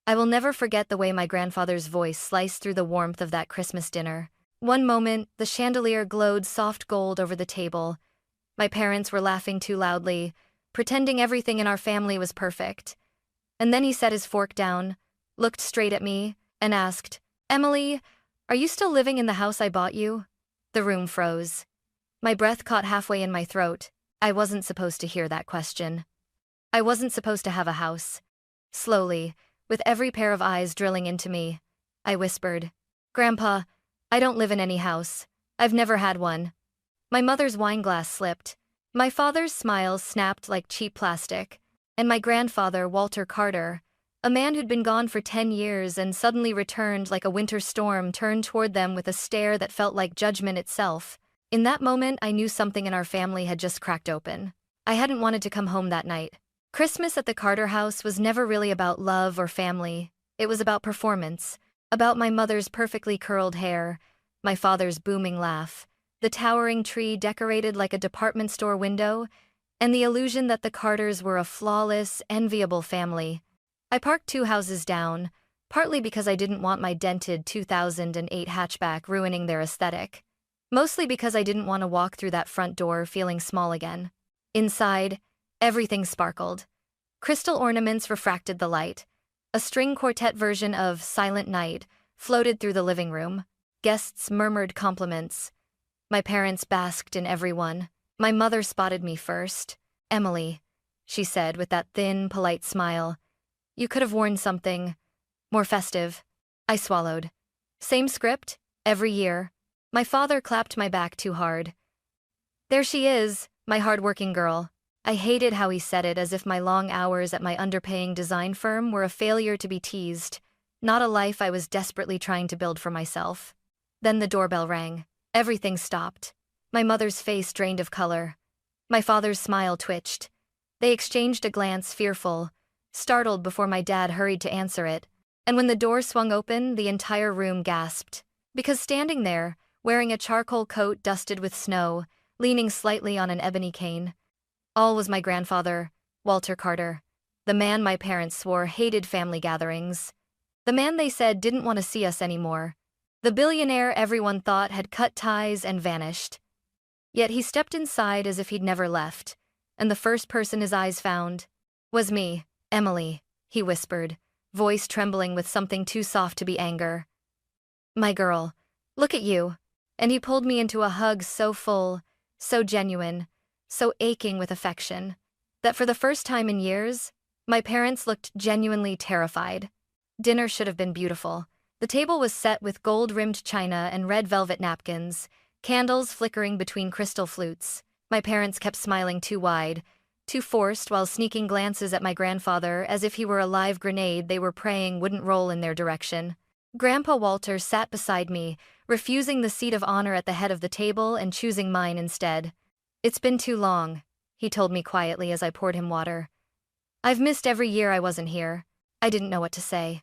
I will never forget the way my grandfather's voice sliced through the warmth of that Christmas dinner. One moment, the chandelier glowed soft gold over the table. My parents were laughing too loudly, pretending everything in our family was perfect. And then he set his fork down, looked straight at me, and asked, "Emily, are you still living in the house I bought you?" The room froze. My breath caught halfway in my throat. I wasn't supposed to hear that question. I wasn't supposed to have a house. Slowly, with every pair of eyes drilling into me, I whispered, "Grandpa, I don't live in any house. I've never had one." My mother's wine glass slipped. My father's smile snapped like cheap plastic. And my grandfather, Walter Carter, a man who'd been gone for 10 years and suddenly returned like a winter storm, turned toward them with a stare that felt like judgment itself. In that moment, I knew something in our family had just cracked open. I hadn't wanted to come home that night. Christmas at the Carter house was never really about love or family. It was about performance, about my mother's perfectly curled hair, my father's booming laugh, the towering tree decorated like a department store window, and the illusion that the Carters were a flawless, enviable family. I parked 2 houses down, partly because I didn't want my dented 2008 hatchback ruining their aesthetic, mostly because I didn't want to walk through that front door feeling small again. Inside, everything sparkled. Crystal ornaments refracted the light. A string quartet version of Silent Night floated through the living room. Guests murmured compliments. My parents basked in every one. My mother spotted me first. "Emily," she said with that thin, polite smile, "you could have worn something more festive." I swallowed. Same script, every year. My father clapped my back too hard. "There she is, my hardworking girl." I hated how he said it, as if my long hours at my underpaying design firm were a failure to be teased, not a life I was desperately trying to build for myself. Then the doorbell rang. Everything stopped. My mother's face drained of color. My father's smile twitched. They exchanged a glance, fearful, startled, before my dad hurried to answer it. And when the door swung open, the entire room gasped. Because standing there, wearing a charcoal coat dusted with snow, leaning slightly on an ebony cane, all was my grandfather, Walter Carter, the man my parents swore hated family gatherings, the man they said didn't want to see us anymore, the billionaire everyone thought had cut ties and vanished. Yet he stepped inside as if he'd never left, and the first person his eyes found was me. "Emily," he whispered, voice trembling with something too soft to be anger. "My girl, look at you." And he pulled me into a hug so full, so genuine, so aching with affection, that for the first time in years, my parents looked genuinely terrified. Dinner should have been beautiful. The table was set with gold-rimmed china and red velvet napkins, candles flickering between crystal flutes. My parents kept smiling too wide, too forced, while sneaking glances at my grandfather as if he were a live grenade they were praying wouldn't roll in their direction. Grandpa Walter sat beside me, refusing the seat of honor at the head of the table and choosing mine instead. "It's been too long," he told me quietly as I poured him water. "I've missed every year I wasn't here." I didn't know what to say.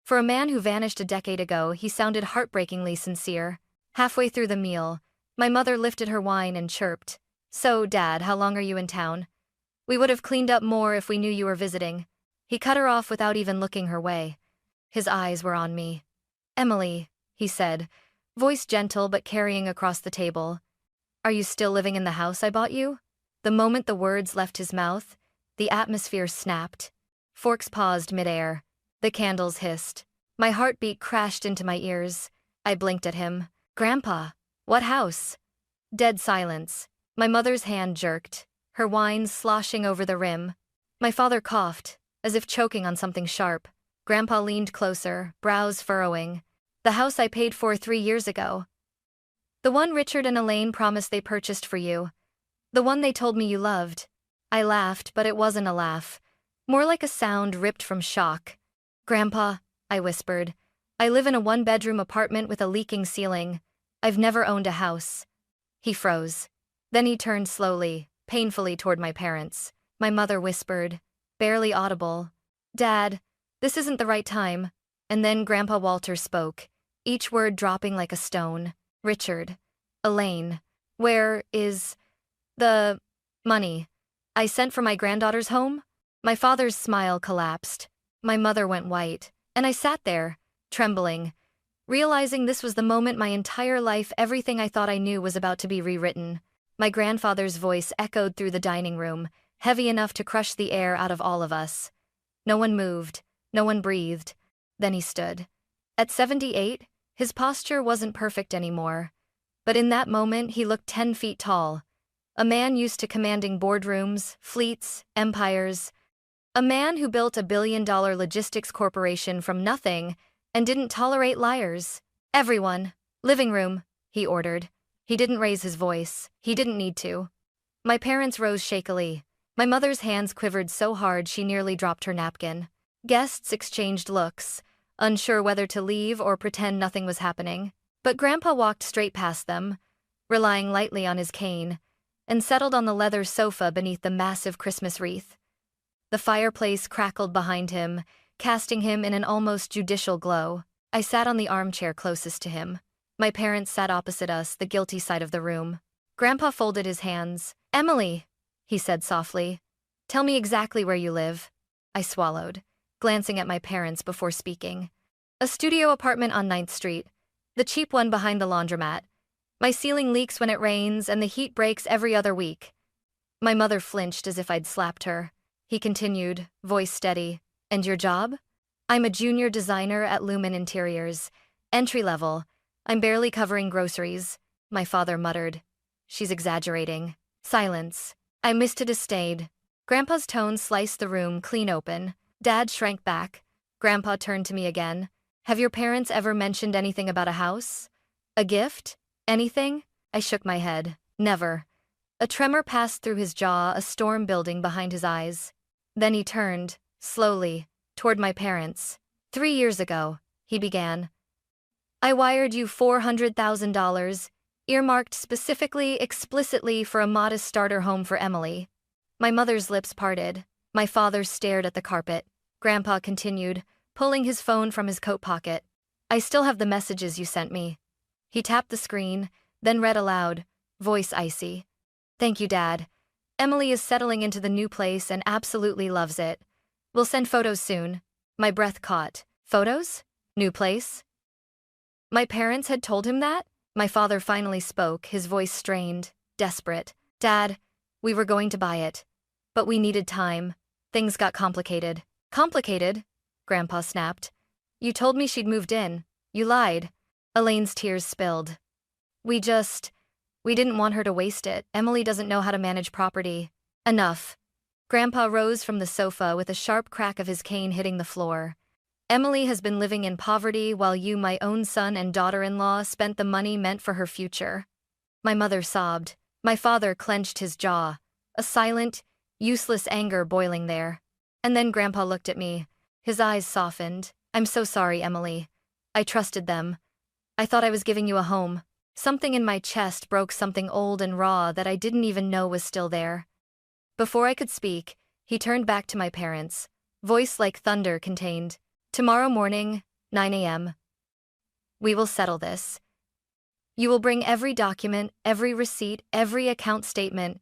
For a man who vanished a decade ago, he sounded heartbreakingly sincere. Halfway through the meal, my mother lifted her wine and chirped, "So, Dad, how long are you in town? We would have cleaned up more if we knew you were visiting." He cut her off without even looking her way. His eyes were on me. "Emily," he said, voice gentle but carrying across the table, "are you still living in the house I bought you?" The moment the words left his mouth, the atmosphere snapped. Forks paused midair. The candles hissed. My heartbeat crashed into my ears. I blinked at him. "Grandpa, what house?" Dead silence. My mother's hand jerked, her wine sloshing over the rim. My father coughed, as if choking on something sharp. Grandpa leaned closer, brows furrowing. "The house I paid for 3 years ago. The one Richard and Elaine promised they purchased for you. The one they told me you loved." I laughed, but it wasn't a laugh. More like a sound ripped from shock. "Grandpa," I whispered, "I live in a 1-bedroom apartment with a leaking ceiling. I've never owned a house." He froze. Then he turned slowly, painfully toward my parents. My mother whispered, barely audible, "Dad, this isn't the right time." And then Grandpa Walter spoke, each word dropping like a stone. "Richard, Elaine, where is the money I sent for my granddaughter's home?" My father's smile collapsed. My mother went white, and I sat there, trembling, realizing this was the moment my entire life, everything I thought I knew, was about to be rewritten. My grandfather's voice echoed through the dining room, heavy enough to crush the air out of all of us. No one moved, no one breathed. Then he stood. At 78, his posture wasn't perfect anymore. But in that moment, he looked 10 feet tall. A man used to commanding boardrooms, fleets, empires. A man who built a billion-dollar logistics corporation from nothing and didn't tolerate liars. "Everyone, living room," he ordered. He didn't raise his voice. He didn't need to. My parents rose shakily. My mother's hands quivered so hard she nearly dropped her napkin. Guests exchanged looks, unsure whether to leave or pretend nothing was happening. But Grandpa walked straight past them, relying lightly on his cane, and settled on the leather sofa beneath the massive Christmas wreath. The fireplace crackled behind him, casting him in an almost judicial glow. I sat on the armchair closest to him. My parents sat opposite us, the guilty side of the room. Grandpa folded his hands. "Emily," he said softly, "tell me exactly where you live." I swallowed, glancing at my parents before speaking. "A studio apartment on 9th Street. The cheap one behind the laundromat. My ceiling leaks when it rains and the heat breaks every other week." My mother flinched as if I'd slapped her. He continued, voice steady. "And your job?" "I'm a junior designer at Lumen Interiors. Entry level. I'm barely covering groceries." My father muttered. "She's exaggerating." Silence. I missed it, stayed. Grandpa's tone sliced the room clean open. Dad shrank back. Grandpa turned to me again. "Have your parents ever mentioned anything about a house? A gift? Anything?" I shook my head. "Never." A tremor passed through his jaw, a storm building behind his eyes. Then he turned, slowly, toward my parents. "3 years ago," he began, "I wired you $400,000, earmarked specifically, explicitly for a modest starter home for Emily." My mother's lips parted. My father stared at the carpet. Grandpa continued, pulling his phone from his coat pocket. "I still have the messages you sent me." He tapped the screen, then read aloud, voice icy. "Thank you, Dad. Emily is settling into the new place and absolutely loves it. We'll send photos soon." My breath caught. Photos? New place? My parents had told him that? My father finally spoke, his voice strained, desperate. "Dad, we were going to buy it. But we needed time. Things got complicated." "Complicated?" Grandpa snapped. "You told me she'd moved in. You lied." Elaine's tears spilled. We didn't want her to waste it. Emily doesn't know how to manage property." "Enough." Grandpa rose from the sofa with a sharp crack of his cane hitting the floor. "Emily has been living in poverty while you, my own son and daughter-in-law, spent the money meant for her future." My mother sobbed. My father clenched his jaw, a silent, useless anger boiling there. And then Grandpa looked at me. His eyes softened. "I'm so sorry, Emily. I trusted them. I thought I was giving you a home." Something in my chest broke, something old and raw that I didn't even know was still there. Before I could speak, he turned back to my parents, voice like thunder contained. "Tomorrow morning, 9 a.m. We will settle this. You will bring every document, every receipt, every account statement,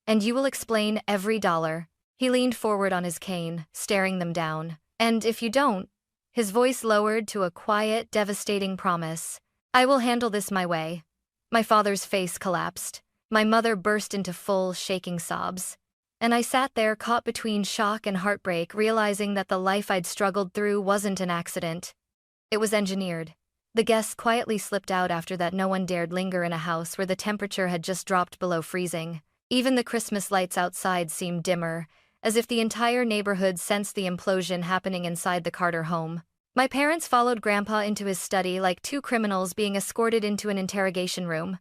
and you will explain every dollar." He leaned forward on his cane, staring them down. "And if you don't," his voice lowered to a quiet, devastating promise, "I will handle this my way." My father's face collapsed. My mother burst into full, shaking sobs. And I sat there, caught between shock and heartbreak, realizing that the life I'd struggled through wasn't an accident. It was engineered. The guests quietly slipped out after that. No one dared linger in a house where the temperature had just dropped below freezing. Even the Christmas lights outside seemed dimmer, as if the entire neighborhood sensed the implosion happening inside the Carter home. My parents followed Grandpa into his study like two criminals being escorted into an interrogation room.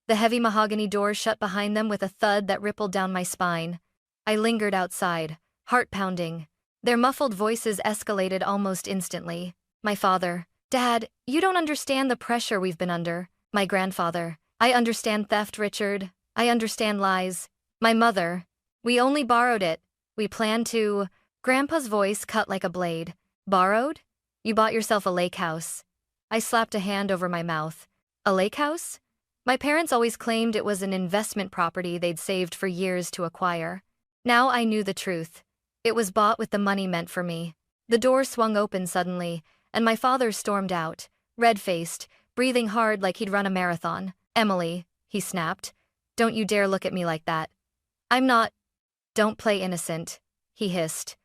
The heavy mahogany door shut behind them with a thud that rippled down my spine. I lingered outside, heart pounding. Their muffled voices escalated almost instantly. My father, "Dad, you don't understand the pressure we've been under." My grandfather, "I understand theft, Richard. I understand lies." My mother, "We only borrowed it. We plan to..." Grandpa's voice cut like a blade. "Borrowed? You bought yourself a lake house." I slapped a hand over my mouth. "A lake house?" My parents always claimed it was an investment property they'd saved for years to acquire. Now I knew the truth. It was bought with the money meant for me. The door swung open suddenly, and my father stormed out, red-faced, breathing hard like he'd run a marathon. "Emily," he snapped, "don't you dare look at me like that. I'm not—" "Don't play innocent," he hissed.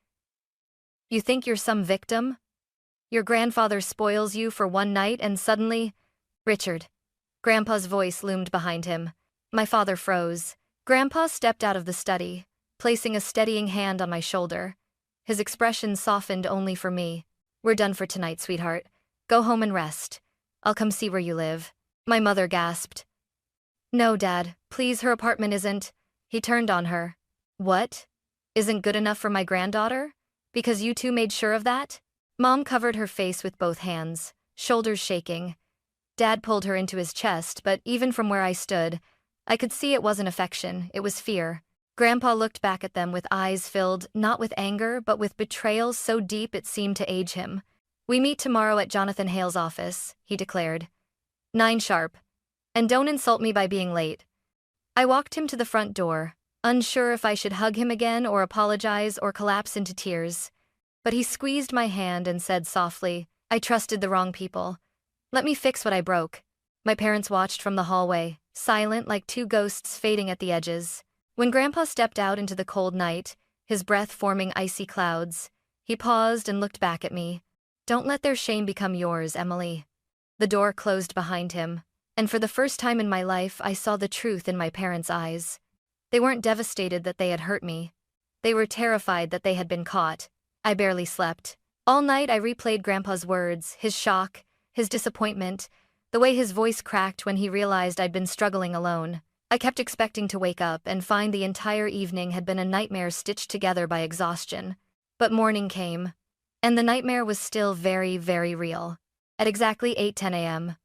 "You think you're some victim? Your grandfather spoils you for one night and suddenly—" "Richard." Grandpa's voice loomed behind him. My father froze. Grandpa stepped out of the study, placing a steadying hand on my shoulder. His expression softened only for me. "We're done for tonight, sweetheart. Go home and rest. I'll come see where you live." My mother gasped. "No, Dad, please, her apartment isn't—" He turned on her. "What? Isn't good enough for my granddaughter? Because you two made sure of that?" Mom covered her face with both hands, shoulders shaking. Dad pulled her into his chest, but even from where I stood, I could see it wasn't affection, it was fear. Grandpa looked back at them with eyes filled, not with anger, but with betrayal so deep it seemed to age him. "We meet tomorrow at Jonathan Hale's office," he declared. 9 sharp. And don't insult me by being late." I walked him to the front door, unsure if I should hug him again or apologize or collapse into tears. But he squeezed my hand and said softly, "I trusted the wrong people. Let me fix what I broke." My parents watched from the hallway, silent like two ghosts fading at the edges. When Grandpa stepped out into the cold night, his breath forming icy clouds, he paused and looked back at me. "Don't let their shame become yours, Emily." The door closed behind him, and for the first time in my life I saw the truth in my parents' eyes. They weren't devastated that they had hurt me. They were terrified that they had been caught. I barely slept. All night I replayed Grandpa's words, his shock, his disappointment, the way his voice cracked when he realized I'd been struggling alone. I kept expecting to wake up and find the entire evening had been a nightmare stitched together by exhaustion. But morning came, and the nightmare was still very, very real. At exactly 8:10 a.m.,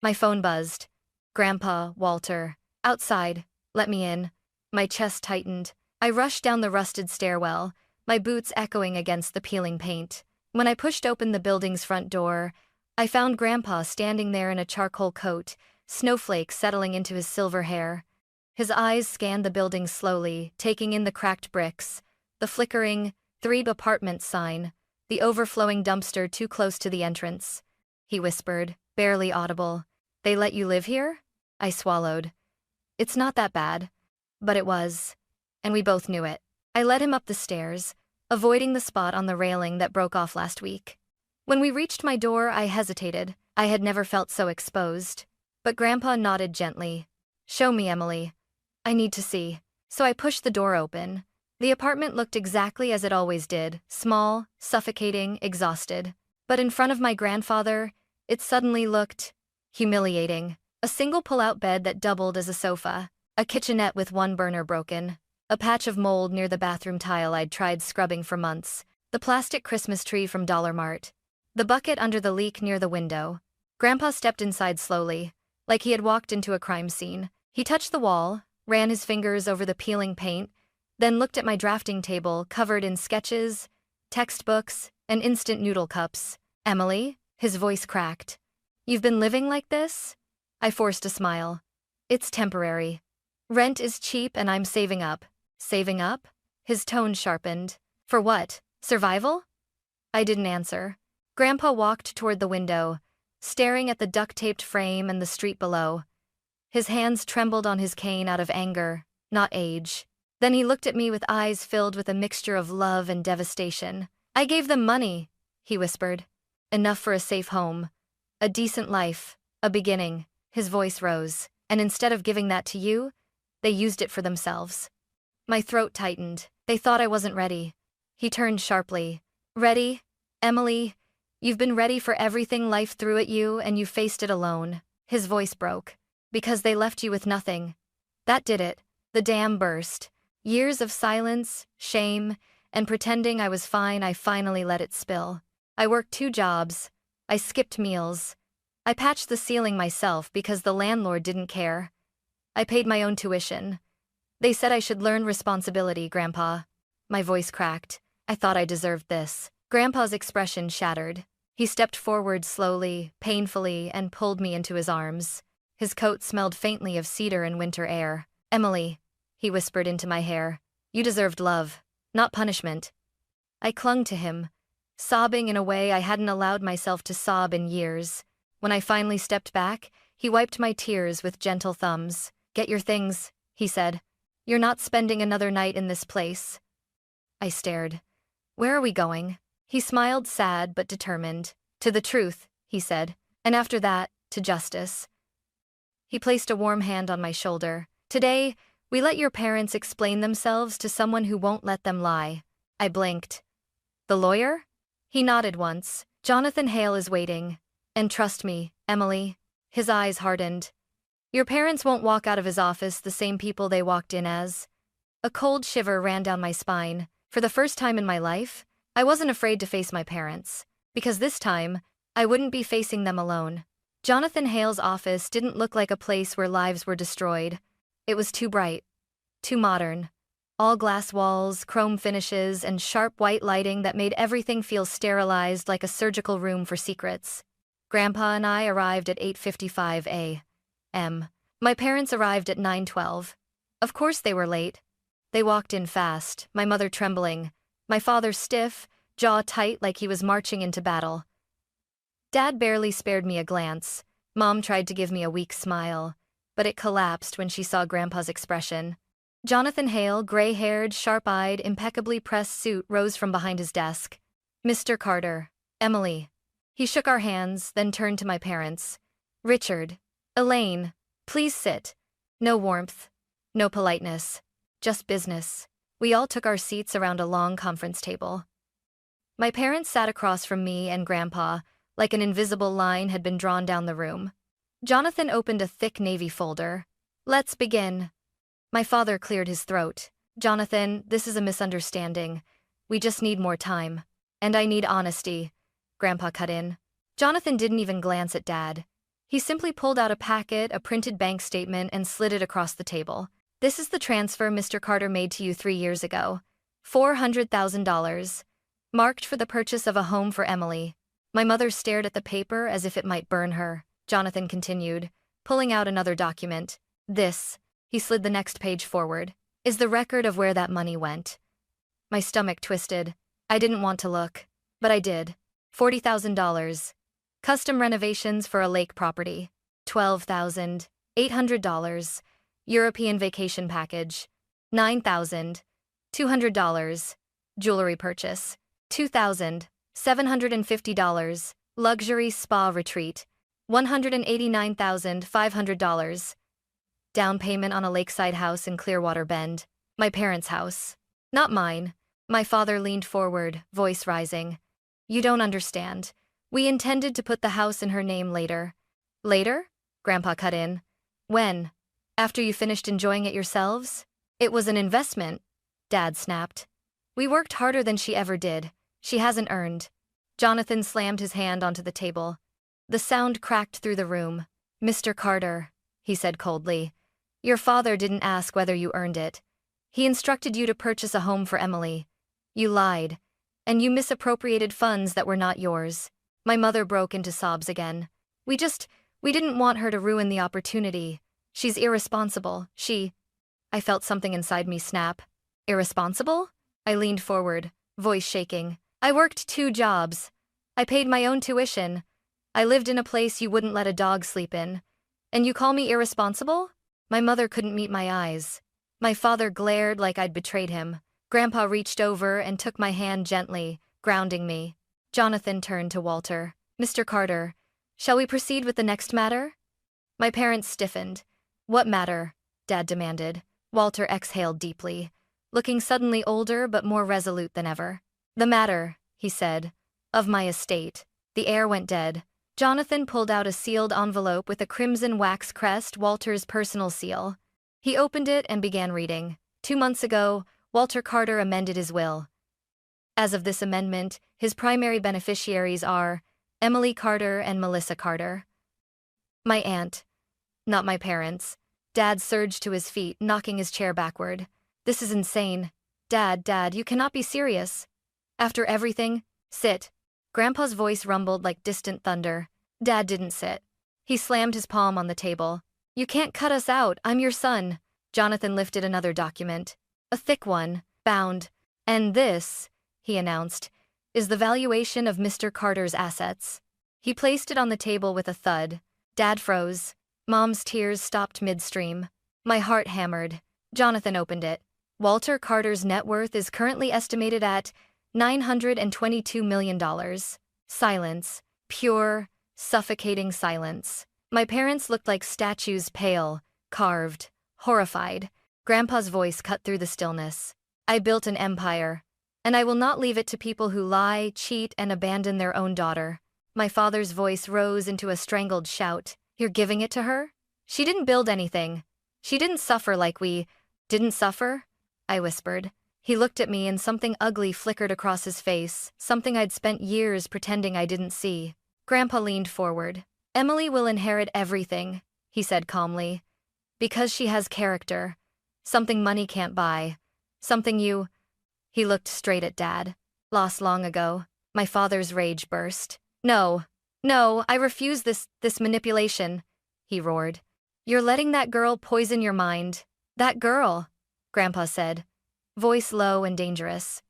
my phone buzzed. "Grandpa, Walter. Outside. Let me in." My chest tightened. I rushed down the rusted stairwell, my boots echoing against the peeling paint. When I pushed open the building's front door, I found Grandpa standing there in a charcoal coat, snowflakes settling into his silver hair. His eyes scanned the building slowly, taking in the cracked bricks, the flickering 3-apartment sign, the overflowing dumpster too close to the entrance. He whispered, barely audible, "They let you live here?" I swallowed. "It's not that bad." But it was. And we both knew it. I led him up the stairs, avoiding the spot on the railing that broke off last week. When we reached my door, I hesitated. I had never felt so exposed. But Grandpa nodded gently. "Show me, Emily. I need to see." So I pushed the door open. The apartment looked exactly as it always did, small, suffocating, exhausted. But in front of my grandfather, it suddenly looked humiliating. A single pull-out bed that doubled as a sofa, a kitchenette with one burner broken, a patch of mold near the bathroom tile I'd tried scrubbing for months, the plastic Christmas tree from Dollar Mart, the bucket under the leak near the window. Grandpa stepped inside slowly, like he had walked into a crime scene. He touched the wall, ran his fingers over the peeling paint, then looked at my drafting table covered in sketches, textbooks, and instant noodle cups. "Emily?" His voice cracked. "You've been living like this?" I forced a smile. "It's temporary. Rent is cheap and I'm saving up." "Saving up?" His tone sharpened. "For what? Survival?" I didn't answer. Grandpa walked toward the window, staring at the duct-taped frame and the street below. His hands trembled on his cane out of anger, not age. Then he looked at me with eyes filled with a mixture of love and devastation. "I gave them money," he whispered. "Enough for a safe home, a decent life, a beginning." His voice rose. "And instead of giving that to you, they used it for themselves." My throat tightened. They thought I wasn't ready. He turned sharply. "Ready? Emily, you've been ready for everything life threw at you and you faced it alone." His voice broke. "Because they left you with nothing. That did it." The dam burst. Years of silence, shame, and pretending I was fine, I finally let it spill. I worked 2 jobs. I skipped meals. I patched the ceiling myself because the landlord didn't care. I paid my own tuition. They said I should learn responsibility, Grandpa. My voice cracked. I thought I deserved this. Grandpa's expression shattered. He stepped forward slowly, painfully, and pulled me into his arms. His coat smelled faintly of cedar and winter air. "Emily," he whispered into my hair, "you deserved love, not punishment." I clung to him, sobbing in a way I hadn't allowed myself to sob in years. When I finally stepped back, he wiped my tears with gentle thumbs. "Get your things," he said. "You're not spending another night in this place." I stared. "Where are we going?" He smiled, sad but determined. "To the truth," he said. "And after that, to justice." He placed a warm hand on my shoulder. "Today, we let your parents explain themselves to someone who won't let them lie." I blinked. "The lawyer?" He nodded once. "Jonathan Hale is waiting. And trust me, Emily." His eyes hardened. "Your parents won't walk out of his office the same people they walked in as." A cold shiver ran down my spine. For the first time in my life, I wasn't afraid to face my parents. Because this time, I wouldn't be facing them alone. Jonathan Hale's office didn't look like a place where lives were destroyed. It was too bright, too modern. All glass walls, chrome finishes, and sharp white lighting that made everything feel sterilized like a surgical room for secrets. Grandpa and I arrived at 8:55 a.m. My parents arrived at 9:12. Of course they were late. They walked in fast, my mother trembling, my father stiff, jaw tight like he was marching into battle. Dad barely spared me a glance. Mom tried to give me a weak smile, but it collapsed when she saw Grandpa's expression. Jonathan Hale, gray-haired, sharp-eyed, impeccably pressed suit rose from behind his desk. "Mr. Carter, Emily." He shook our hands, then turned to my parents. "Richard, Elaine, please sit." No warmth, no politeness, just business. We all took our seats around a long conference table. My parents sat across from me and Grandpa, like an invisible line had been drawn down the room. Jonathan opened a thick navy folder. "Let's begin." My father cleared his throat. "Jonathan, this is a misunderstanding. We just need more time. And I need honesty," Grandpa cut in. Jonathan didn't even glance at Dad. He simply pulled out a packet, a printed bank statement, and slid it across the table. "This is the transfer Mr. Carter made to you 3 years ago. $400,000. Marked for the purchase of a home for Emily." My mother stared at the paper as if it might burn her. Jonathan continued, pulling out another document. "This," he slid the next page forward, "is the record of where that money went." My stomach twisted. I didn't want to look, but I did. $40,000. Custom renovations for a lake property. $12,800. European vacation package. $9,200. Jewelry purchase. $2,750. Luxury spa retreat. $189,500. Down payment on a lakeside house in Clearwater Bend. My parents' house. Not mine. My father leaned forward, voice rising. "You don't understand. We intended to put the house in her name later." "Later?" Grandpa cut in. "When? After you finished enjoying it yourselves?" "It was an investment," Dad snapped. "We worked harder than she ever did. She hasn't earned." Jonathan slammed his hand onto the table. The sound cracked through the room. "Mr. Carter," he said coldly, "your father didn't ask whether you earned it. He instructed you to purchase a home for Emily. You lied, and you misappropriated funds that were not yours." My mother broke into sobs again. We didn't want her to ruin the opportunity. She's irresponsible. I felt something inside me snap. "Irresponsible?" I leaned forward, voice shaking. "I worked 2 jobs. I paid my own tuition. I lived in a place you wouldn't let a dog sleep in. And you call me irresponsible?" My mother couldn't meet my eyes. My father glared like I'd betrayed him. Grandpa reached over and took my hand gently, grounding me. Jonathan turned to Walter. "Mr. Carter, shall we proceed with the next matter?" My parents stiffened. "What matter?" Dad demanded. Walter exhaled deeply, looking suddenly older but more resolute than ever. "The matter," he said, "of my estate." The air went dead. Jonathan pulled out a sealed envelope with a crimson wax crest, Walter's personal seal. He opened it and began reading. 2 months ago, Walter Carter amended his will. As of this amendment, his primary beneficiaries are Emily Carter and Melissa Carter. My aunt, not my parents. Dad surged to his feet, knocking his chair backward. "This is insane. Dad, you cannot be serious. After everything, sit." Grandpa's voice rumbled like distant thunder. Dad didn't sit. He slammed his palm on the table. "You can't cut us out, I'm your son." Jonathan lifted another document. A thick one, bound. "And this," he announced, is the valuation of Mr. Carter's assets. He placed it on the table with a thud. Dad froze. Mom's tears stopped midstream. My heart hammered. Jonathan opened it. Walter Carter's net worth is currently estimated at $922 million. Silence. Pure, suffocating silence. My parents looked like statues, pale, carved, horrified. Grandpa's voice cut through the stillness. I built an empire, and I will not leave it to people who lie, cheat, and abandon their own daughter. My father's voice rose into a strangled shout. You're giving it to her? She didn't build anything. She didn't suffer like we didn't suffer, I whispered. He looked at me and something ugly flickered across his face, something I'd spent years pretending I didn't see. Grandpa leaned forward. Emily will inherit everything, he said calmly. Because she has character. Something money can't buy. Something you... He looked straight at Dad. Lost long ago. My father's rage burst. No, I refuse this manipulation, he roared. You're letting that girl poison your mind. That girl, Grandpa said, voice low and dangerous,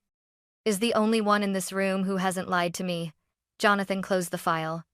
is the only one in this room who hasn't lied to me. Jonathan closed the file.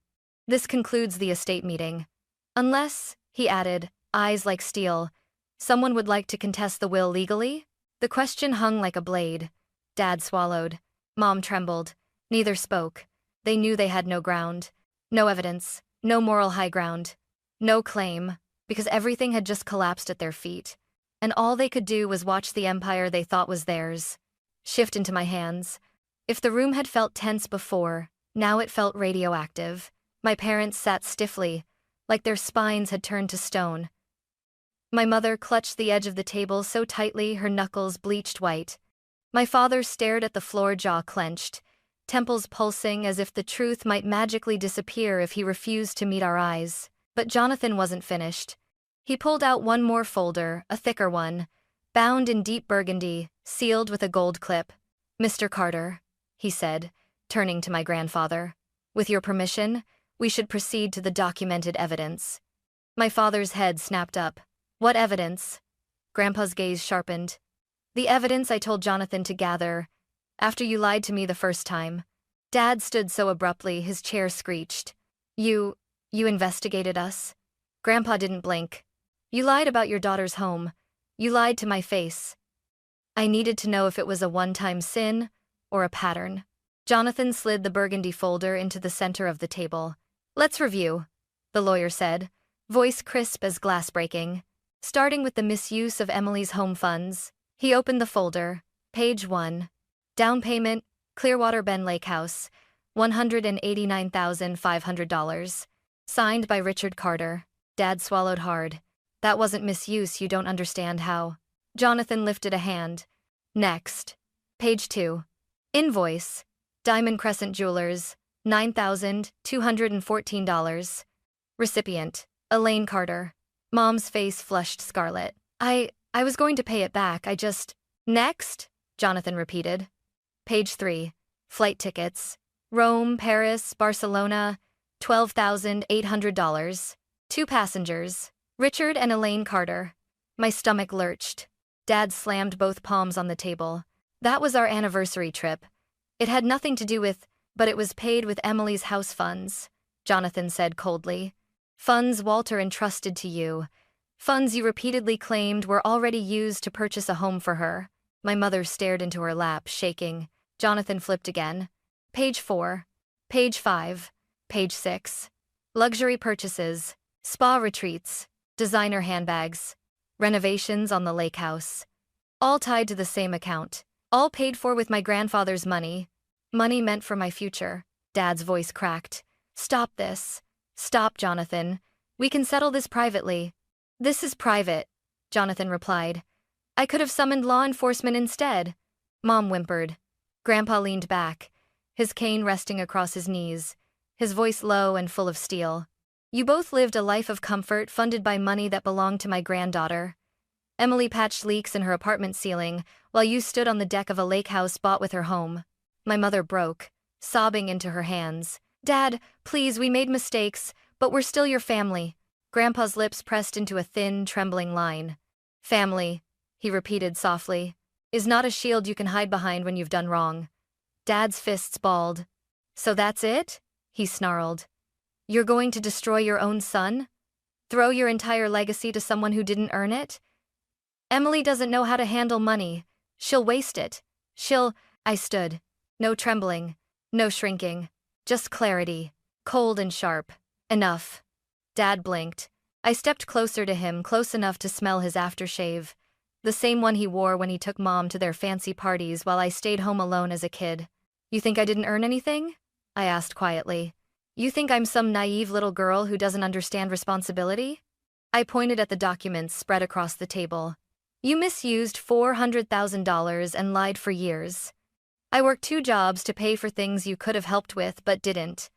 This concludes the estate meeting. Unless, he added, eyes like steel, someone would like to contest the will legally? The question hung like a blade. Dad swallowed. Mom trembled. Neither spoke. They knew they had no ground. No evidence. No moral high ground. No claim, because everything had just collapsed at their feet. And all they could do was watch the empire they thought was theirs shift into my hands. If the room had felt tense before, now it felt radioactive. My parents sat stiffly, like their spines had turned to stone. My mother clutched the edge of the table so tightly her knuckles bleached white. My father stared at the floor, jaw clenched, temples pulsing as if the truth might magically disappear if he refused to meet our eyes. But Jonathan wasn't finished. He pulled out one more folder, a thicker one, bound in deep burgundy, sealed with a gold clip. Mr. Carter, he said, turning to my grandfather, with your permission, we should proceed to the documented evidence. My father's head snapped up. What evidence? Grandpa's gaze sharpened. The evidence I told Jonathan to gather, after you lied to me the first time. Dad stood so abruptly, his chair screeched. You investigated us? Grandpa didn't blink. You lied about your daughter's home. You lied to my face. I needed to know if it was a one-time sin or a pattern. Jonathan slid the burgundy folder into the center of the table. Let's review, the lawyer said, voice crisp as glass breaking. Starting with the misuse of Emily's home funds, he opened the folder. Page 1. Down payment, Clearwater Bend Lake House, $189,500. Signed by Richard Carter. Dad swallowed hard. That wasn't misuse, you don't understand how. Jonathan lifted a hand. Next. Page 2. Invoice. Diamond Crescent Jewelers, $9,214. Recipient. Elaine Carter. Mom's face flushed scarlet. I was going to pay it back, I just... Next, Jonathan repeated. Page 3. Flight tickets. Rome, Paris, Barcelona, $12,800. 2 passengers. Richard and Elaine Carter. My stomach lurched. Dad slammed both palms on the table. That was our anniversary trip. It had nothing to do with, but it was paid with Emily's house funds, Jonathan said coldly. Funds Walter entrusted to you. Funds you repeatedly claimed were already used to purchase a home for her. My mother stared into her lap, shaking. Jonathan flipped again. Page 4. Page 5. Page 6. Luxury purchases. Spa retreats. Designer handbags. Renovations on the lake house. All tied to the same account. All paid for with my grandfather's money. Money meant for my future. Dad's voice cracked. Stop this. Stop, Jonathan. We can settle this privately. This is private, Jonathan replied. I could have summoned law enforcement instead. Mom whimpered. Grandpa leaned back, his cane resting across his knees, his voice low and full of steel. You both lived a life of comfort funded by money that belonged to my granddaughter. Emily patched leaks in her apartment ceiling while you stood on the deck of a lake house bought with her home. My mother broke, sobbing into her hands. Dad, please, we made mistakes, but we're still your family. Grandpa's lips pressed into a thin, trembling line. Family, he repeated softly, is not a shield you can hide behind when you've done wrong. Dad's fists balled. So that's it? He snarled. You're going to destroy your own son? Throw your entire legacy to someone who didn't earn it? Emily doesn't know how to handle money. She'll waste it. I stood. No trembling. No shrinking. Just clarity. Cold and sharp. Enough. Dad blinked. I stepped closer to him, close enough to smell his aftershave. The same one he wore when he took Mom to their fancy parties while I stayed home alone as a kid. You think I didn't earn anything? I asked quietly. You think I'm some naive little girl who doesn't understand responsibility? I pointed at the documents spread across the table. You misused $400,000 and lied for years. I worked 2 jobs to pay for things you could have helped with but didn't.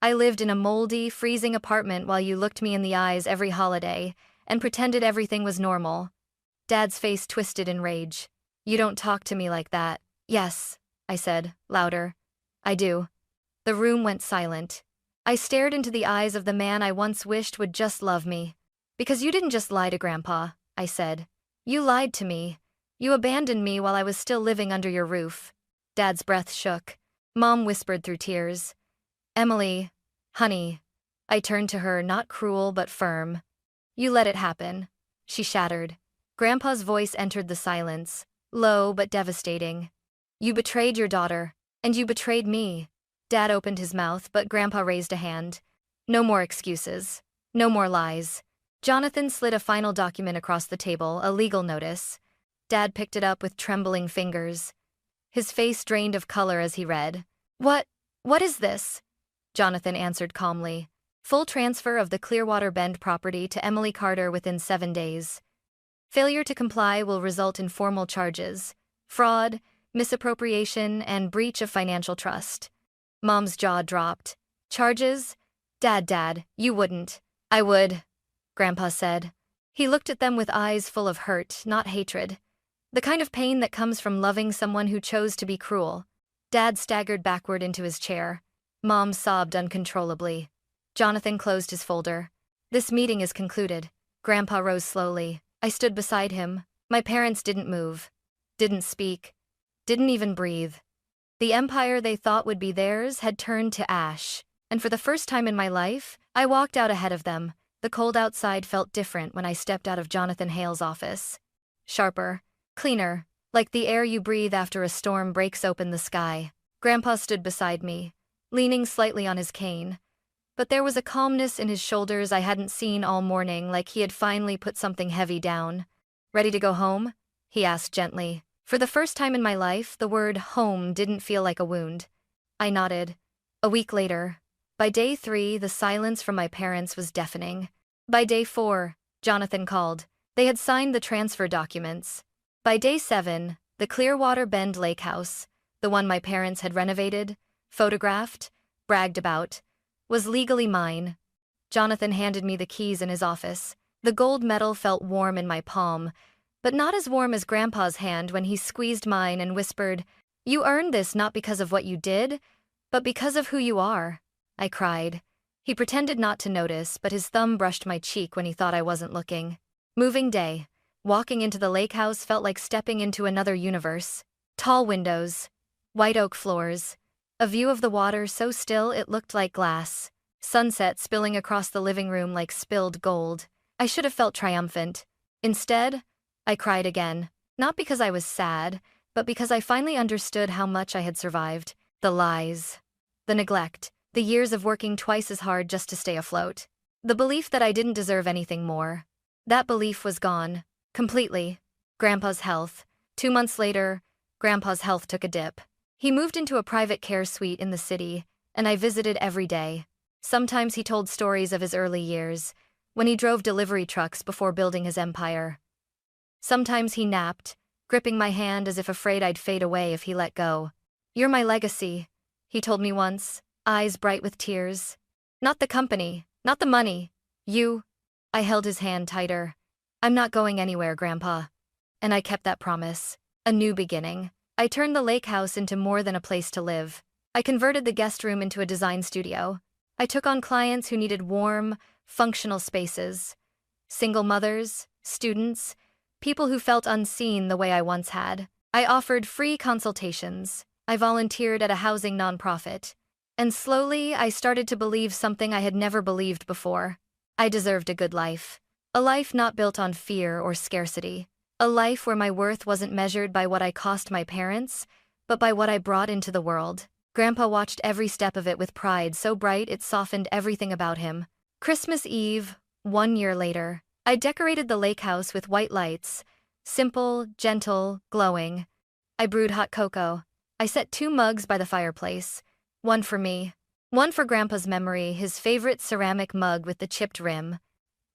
I lived in a moldy, freezing apartment while you looked me in the eyes every holiday and pretended everything was normal. Dad's face twisted in rage. You don't talk to me like that. Yes, I said, louder. I do. The room went silent. I stared into the eyes of the man I once wished would just love me. Because you didn't just lie to Grandpa, I said. You lied to me. You abandoned me while I was still living under your roof. Dad's breath shook. Mom whispered through tears. Emily, honey. I turned to her, not cruel but firm. You let it happen. She shattered. Grandpa's voice entered the silence, low but devastating. You betrayed your daughter, and you betrayed me. Dad opened his mouth, but Grandpa raised a hand. No more excuses. No more lies. Jonathan slid a final document across the table, a legal notice. Dad picked it up with trembling fingers. His face drained of color as he read. What is this? Jonathan answered calmly. Full transfer of the Clearwater Bend property to Emily Carter within 7 days. Failure to comply will result in formal charges: fraud, misappropriation, and breach of financial trust. Mom's jaw dropped. Charges? Dad, you wouldn't. I would, Grandpa said. He looked at them with eyes full of hurt, not hatred. The kind of pain that comes from loving someone who chose to be cruel. Dad staggered backward into his chair. Mom sobbed uncontrollably. Jonathan closed his folder. This meeting is concluded. Grandpa rose slowly. I stood beside him. My parents didn't move. Didn't speak. Didn't even breathe. The empire they thought would be theirs had turned to ash. And for the first time in my life, I walked out ahead of them. The cold outside felt different when I stepped out of Jonathan Hale's office. Sharper. Cleaner. Like the air you breathe after a storm breaks open the sky. Grandpa stood beside me, leaning slightly on his cane. But there was a calmness in his shoulders I hadn't seen all morning, like he had finally put something heavy down. Ready to go home? He asked gently. For the first time in my life, the word home didn't feel like a wound. I nodded. A week later. By day 3, the silence from my parents was deafening. By day 4, Jonathan called. They had signed the transfer documents. By day 7, the Clearwater Bend Lake House, the one my parents had renovated, photographed, bragged about, was legally mine. Jonathan handed me the keys in his office. The gold medal felt warm in my palm, but not as warm as Grandpa's hand when he squeezed mine and whispered, You earned this not because of what you did, but because of who you are. I cried. He pretended not to notice, but his thumb brushed my cheek when he thought I wasn't looking. Moving day. Walking into the lake house felt like stepping into another universe. Tall windows. White oak floors. A view of the water so still it looked like glass. Sunset spilling across the living room like spilled gold. I should have felt triumphant. Instead, I cried again. Not because I was sad, but because I finally understood how much I had survived. The lies. The neglect. The years of working twice as hard just to stay afloat. The belief that I didn't deserve anything more. That belief was gone. Completely. Grandpa's health. 2 months later, Grandpa's health took a dip. He moved into a private care suite in the city, and I visited every day. Sometimes he told stories of his early years, when he drove delivery trucks before building his empire. Sometimes he napped, gripping my hand as if afraid I'd fade away if he let go. You're my legacy, he told me once, eyes bright with tears. Not the company, not the money. You. I held his hand tighter. I'm not going anywhere, Grandpa. And I kept that promise. A new beginning. I turned the lake house into more than a place to live. I converted the guest room into a design studio. I took on clients who needed warm, functional spaces. Single mothers, students, people who felt unseen the way I once had. I offered free consultations, I volunteered at a housing nonprofit. And slowly, I started to believe something I had never believed before. I deserved a good life. A life not built on fear or scarcity. A life where my worth wasn't measured by what I cost my parents, but by what I brought into the world. Grandpa watched every step of it with pride so bright it softened everything about him. Christmas Eve, 1 year later, I decorated the lake house with white lights. Simple, gentle, glowing. I brewed hot cocoa. I set 2 mugs by the fireplace. One for me. One for Grandpa's memory, his favorite ceramic mug with the chipped rim.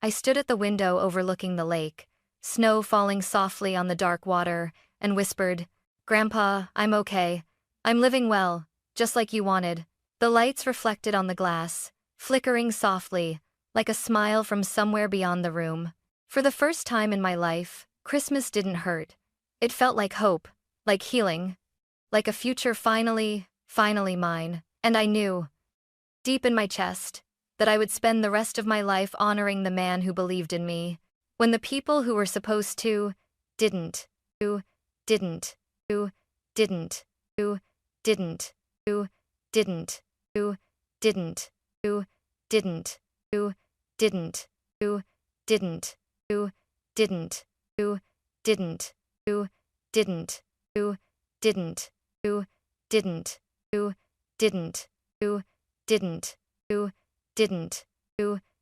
I stood at the window overlooking the lake, snow falling softly on the dark water, and whispered, "Grandpa, I'm okay. I'm living well, just like you wanted." The lights reflected on the glass, flickering softly, like a smile from somewhere beyond the room. For the first time in my life, Christmas didn't hurt. It felt like hope, like healing, like a future finally mine. And I knew, deep in my chest, that I would spend the rest of my life honoring the man who believed in me, when the people who were supposed to, didn't, who didn't, who didn't, who didn't, who didn't, who didn't, who didn't, who didn't, who didn't, who didn't, who didn't, who didn't, who didn't, who didn't, who didn't, who didn't, who didn't, who